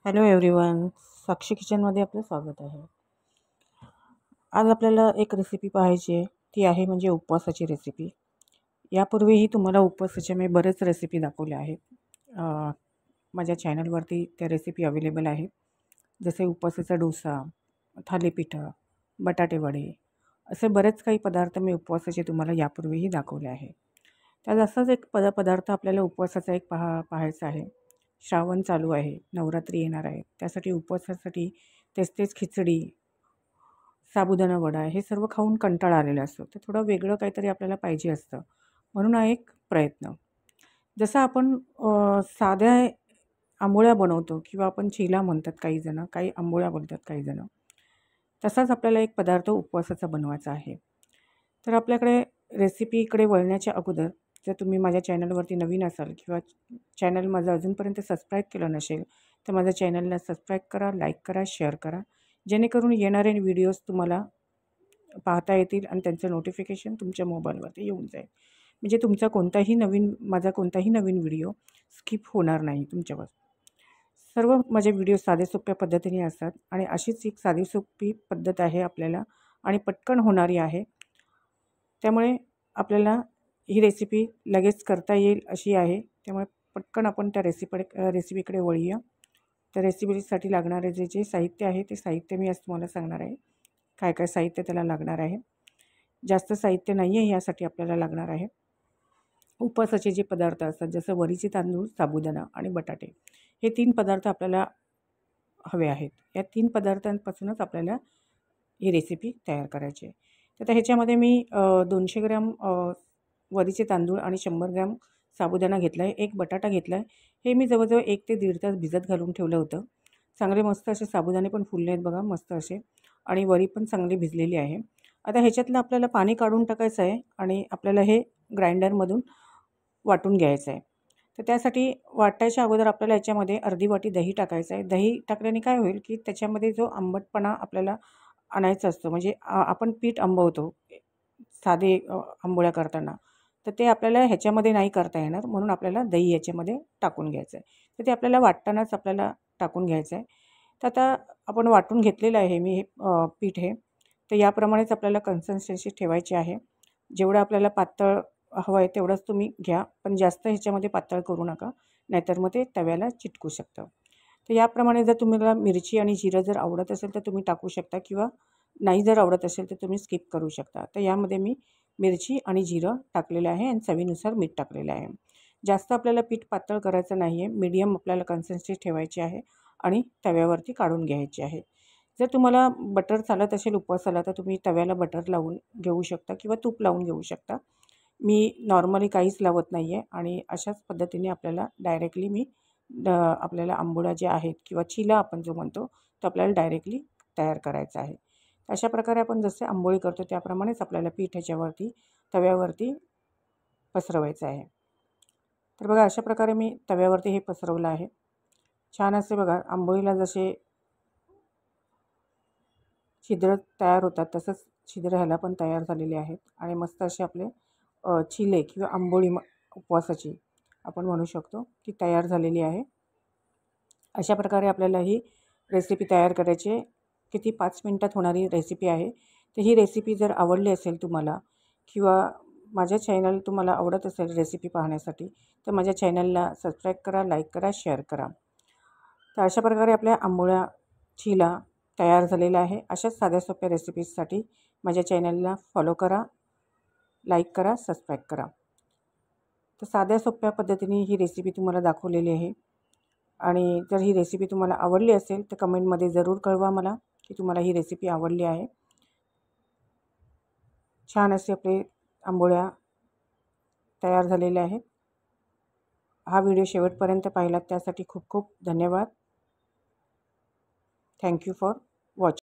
Hello everyone, साक्षी किचनमध्ये आपलं स्वागत आहे। आज आपल्याला एक रेसिपी पाहायची आहे, ती आहे म्हणजे उपवासाची रेसिपी। यापूर्वीही तुम्हाला उपवासाच्या मी बरेच रेसिपी दाखवल्या आहेत। माझ्या चॅनलवरती त्या रेसिपी अवेलेबल आहेत, जसे उपवासाचा डोसा, थालीपीठं, बटाटे वडे, असे बरेच काही पदार्थ मी उपवासाचे तुम्हाला यापूर्वीही दाखवले आहे। त्यात असाच एक पदार्थ आपल्याला उपवासाचा एक पाहायचा आहे। श्रावण चालू आहे, नवरात्री येणार आहे, त्यासाठी उपवासासाठी तेच खिचडी, साबुदाणा वडा हे सर्व खाऊन कंटाळा आलेला असतो। तर थोडं वेगळं काहीतरी आपल्याला पाहिजे असतं, म्हणून हा एक प्रयत्न। जसं आपण साध्या आंबोळ्या बनवतो किंवा आपण चिला म्हणतात काही जण, काही आंबोळ्या बोलतात काही जण, तसाच आपल्याला एक पदार्थ उपवासाचा बनवायचा आहे। तर आपल्याकडे रेसिपीकडे वळण्याच्या अगोदर जर तुम्ही माझ्या चॅनलवरती नवीन असाल किंवा चॅनल माझं अजूनपर्यंत सबस्क्राईब केलं नसेल तर माझ्या चॅनलला सबस्क्राईब करा, लाईक करा, शेअर करा, जेणेकरून येणारे व्हिडिओज तुम्हाला पाहता येतील आणि त्यांचं नोटिफिकेशन तुमच्या मोबाईलवरती येऊन जाईल। म्हणजे माझा कोणताही नवीन व्हिडिओ स्किप होणार नाही तुमच्यावर। सर्व माझे व्हिडिओ साधेसोप्या पद्धतीने असतात आणि अशीच एक साधीसोपी पद्धत आहे आपल्याला आणि पटकन होणारी आहे। त्यामुळे आपल्याला ही रेसिपी लगेच करता येईल अशी आहे। त्यामुळे पटकन आपण त्या रेसिपीकडे वळूया। त्या रेसिपीसाठी लागणारे जे साहित्य आहे ते साहित्य मी आज तुम्हाला सांगणार आहे, काय काय साहित्य त्याला लागणार आहे। जास्त साहित्य नाही आहे यासाठी आपल्याला लागणार आहे। उपवासाचे जे पदार्थ असतात जसं वरीचे तांदूळ, साबुदाणा आणि बटाटे, हे 3 पदार्थ आपल्याला हवे आहेत। या 3 पदार्थांपासूनच आपल्याला ही रेसिपी तयार करायची आहे। तर ह्याच्यामध्ये मी 200 ग्रॅम वरीचे तांदूळ आणि 100 ग्रॅम साबुदाणा घेतला आहे, एक बटाटा घेतला आहे। हे मी जवळजवळ 1 ते 1.5 तास भिजत घालून ठेवलं होतं। चांगले मस्त असे साबुदाणे पण फुलले आहेत बघा, मस्त असे, आणि वरी पण चांगली भिजलेली आहे। आता ह्याच्यातलं आपल्याला पाणी काढून टाकायचं आहे आणि आपल्याला हे ग्राइंडरमधून वाटून घ्यायचं आहे। तर त्यासाठी वाटायच्या अगोदर आपल्याला याच्यामध्ये अर्धी वाटी दही टाकायचं आहे। दही टाकल्याने काय होईल की त्याच्यामध्ये जो आंबटपणा आपल्याला आणायचा असतो, म्हणजे आपण पीठ आंबवतो साधे आंबोळ्या करताना, तर ते आपल्याला ह्याच्यामध्ये नाही करता येणार, म्हणून आपल्याला दही याच्यामध्ये टाकून घ्यायचं आहे। तर ते आपल्याला वाटतानाच आपल्याला टाकून घ्यायचं आहे। तर आता आपण वाटून घेतलेलं आहे मी हे पीठ हे, तर याप्रमाणेच आपल्याला कन्सिस्टन्सी ठेवायची आहे। जेवढं आपल्याला पातळ हवं आहे तेवढंच तुम्ही घ्या, पण जास्त ह्याच्यामध्ये पातळ करू नका, नाहीतर मग ते तव्याला चिटकू शकतं। तर याप्रमाणे जर तुम्हाला मिरची आणि जिरं जर आवडत असेल तर तुम्ही टाकू शकता, किंवा नाही जर आवडत असेल तर तुम्ही स्किप करू शकता। तर यामध्ये मी मिरची आणि जिरं टाकलेलं आहे आणि चवीनुसार मीठ टाकलेलं आहे। जास्त आपल्याला पीठ पातळ करायचं नाही आहे, मीडियम आपल्याला कन्सिस्टन्सी ठेवायची आहे आणि तव्यावरती काढून घ्यायची आहे। जर तुम्हाला बटर चालत असेल उपवासाला तर तुम्ही तव्याला बटर लावून घेऊ शकता किंवा तूप लावून घेऊ शकता। मी नॉर्मली काहीच लावत नाही आहे आणि अशाच पद्धतीने आपल्याला डायरेक्टली आपल्याला आंबोळ्या ज्या आहेत किंवा चिला आपण जो म्हणतो तो आपल्याला डायरेक्टली तयार करायचा आहे। अशा प्रकारे आपण जसे आंबोळी करतो त्याप्रमाणेच आपल्याला पीठ ह्याच्यावरती तव्यावरती पसरवायचं आहे। तर बघा, अशा प्रकारे मी तव्यावरती हे पसरवलं आहे। छान असे बघा आंबोळीला जसे छिद्र तयार होतात तसंच छिद्र ह्याला पण तयार झालेले आहेत आणि मस्त असे आपले चिले किंवा आंबोळी उपवासाची आपण म्हणू शकतो ती तयार झालेली आहे। अशा प्रकारे आपल्याला ही रेसिपी तयार करायची आहे। किती 5 मिनिटात होणारी रेसिपी आहे। तर ही रेसिपी जर आवडली असेल तुम्हाला, किंवा माझ्या चॅनल तुम्हाला आवडत असेल रेसिपी पाहण्यासाठी, तर माझ्या चॅनलला सबस्क्राईब करा, लाईक करा, शेअर करा। तर अशा प्रकारे आपल्या आंबोळ्या चिला तयार झालेला आहे। अशाच साध्या सोप्या रेसिपीजसाठी माझ्या चॅनलला फॉलो करा, लाईक करा, सबस्क्राईब करा। तर साध्या सोप्या पद्धतीने ही रेसिपी तुम्हाला दाखवलेली आहे आणि जर ही रेसिपी तुम्हाला आवडली असेल तर कमेंटमध्ये ज़रूर कळवा मला की तुम्हाला ही रेसिपी आवडली आहे। छान असे आपले आंबोळ्या तयार झालेल्या आहेत। हा व्हिडिओ शेवटपर्यंत पाहिलात त्यासाठी खूप खूप धन्यवाद। Thank you for watching.